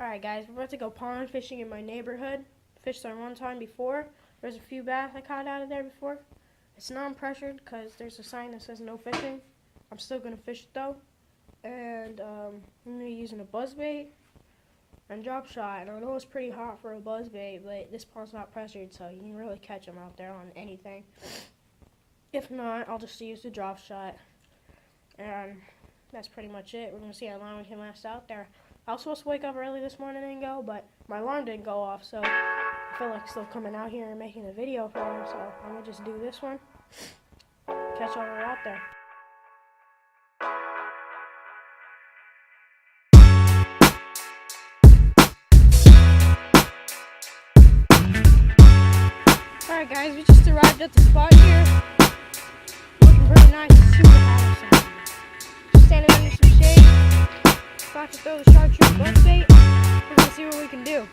Alright guys, we're about to go pond fishing in my neighborhood. Fished there one time before. There's a few bass I caught out of there before. It's non-pressured because there's a sign that says no fishing. I'm still going to fish it though. And I'm going to be using a buzzbait and drop shot. And I know it's pretty hot for a buzzbait, but this pond's not pressured, so you can really catch them out there on anything. If not, I'll just use the drop shot. And that's pretty much it. We're going to see how long we can last out there. I was supposed to wake up early this morning and go, but my alarm didn't go off, so I feel like still coming out here and making a video for them, so I'm going to just do this one. Catch y'all out there. Alright guys, we just arrived at the spot here. Looking pretty nice, super hot outside. Just standing under some shade. About to throw the chartreuse buzzbait. We're going to see what we can do.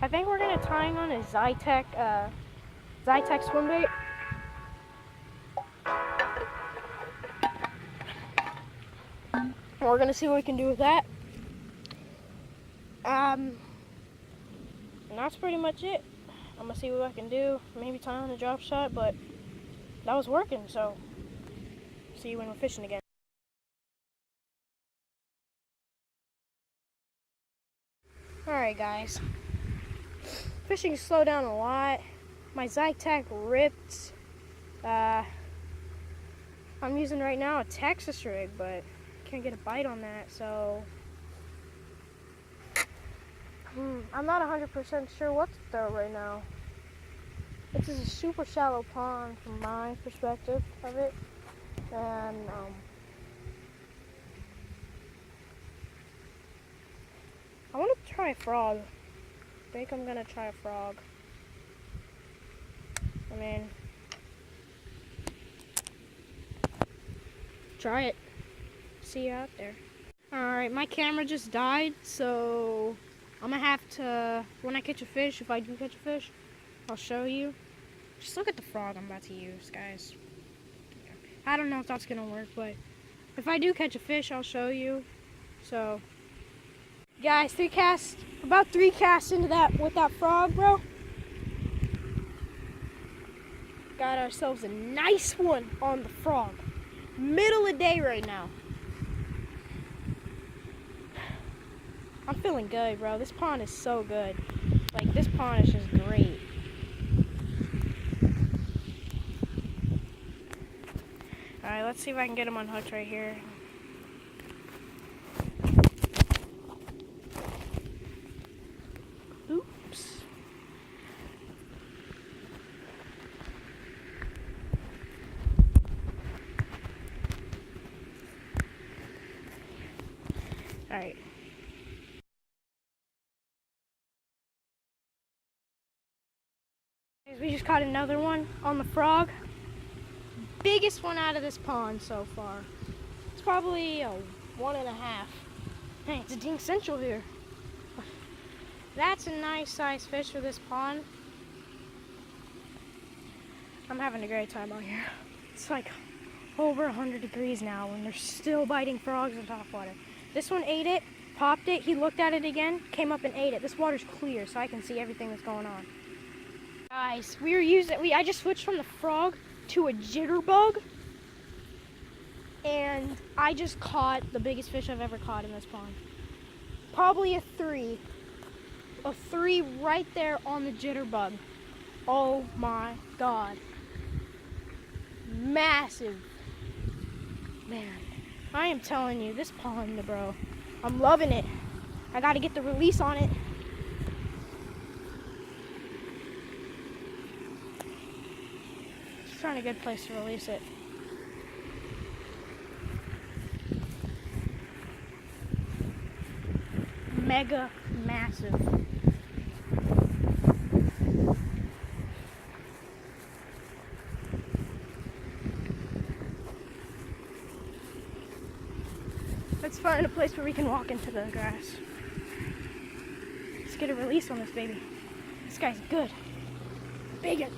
I think we're going to tie on a Zytec swim bait. We're going to see what we can do with that. And that's pretty much it. I'm going to see what I can do. Maybe tie on a drop shot, but that was working, so see you when we're fishing again. Alright guys, fishing slowed down a lot. My Zytec ripped. I'm using right now a Texas rig, but can't get a bite on that, so I'm not 100% sure what to throw right now. This is a super shallow pond from my perspective of it, and I want to try try a frog. I think I'm gonna try a frog. I mean, try it. See you out there. Alright, my camera just died, so I'm gonna have to, when I catch a fish, if I do catch a fish, I'll show you. Just look at the frog I'm about to use, guys. I don't know if that's gonna work, but if I do catch a fish, I'll show you. So, guys, about three casts into that with that frog, bro. Got ourselves a nice one on the frog. Middle of the day right now. I'm feeling good, bro. This pond is so good. Like, this pond is just great. Alright, let's see if I can get him unhooked right here. Oops. Alright. We just caught another one on the frog. Biggest one out of this pond so far. It's probably a 1.5. Hey, it's a Dink Central here. That's a nice size fish for this pond. I'm having a great time out here. It's like over 100 degrees now and they're still biting frogs in top water. This one ate it, popped it, he looked at it again, came up and ate it. This water's clear so I can see everything that's going on. Guys, I just switched from the frog to a jitterbug, and I just caught the biggest fish I've ever caught in this pond. Probably a 3. A 3 right there on the jitterbug. Oh my God. Massive. Man, I am telling you, this pond, bro, I'm loving it. I gotta get the release on it. Find a good place to release it. Mega massive. Let's find a place where we can walk into the grass. Let's get a release on this baby. This guy's good. Bigger.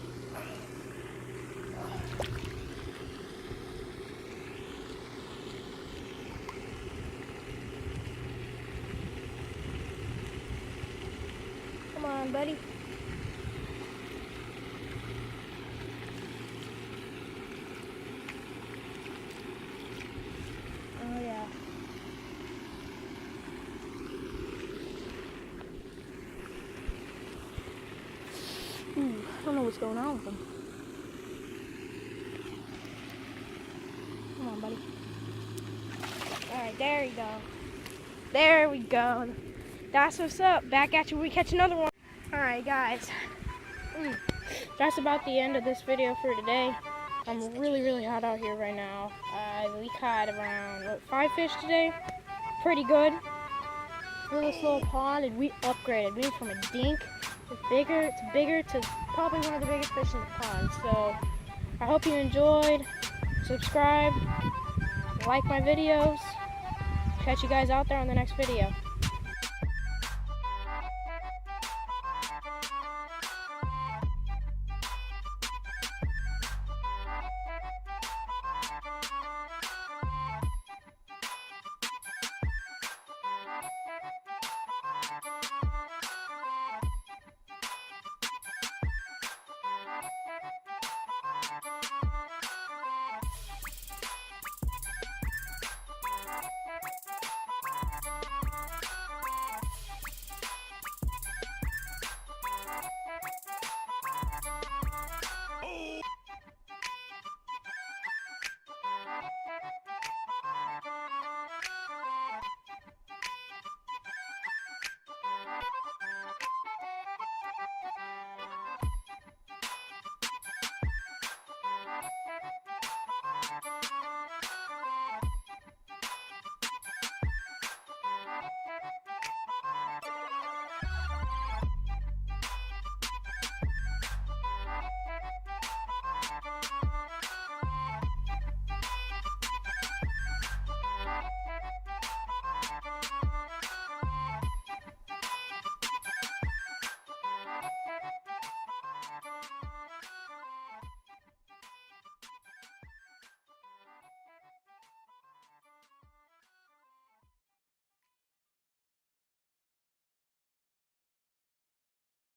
Come on, buddy. Oh, yeah. I don't know what's going on with him. Come on, buddy. Alright, there you go. There we go. That's what's up. Back at you when we catch another one. Alright, guys. That's about the end of this video for today. I'm really hot out here right now. We caught around 5 fish today. Pretty good. For this little pond, and we upgraded. We went from a dink to bigger to probably one of the biggest fish in the pond. So I hope you enjoyed. Subscribe, like my videos. Catch you guys out there on the next video.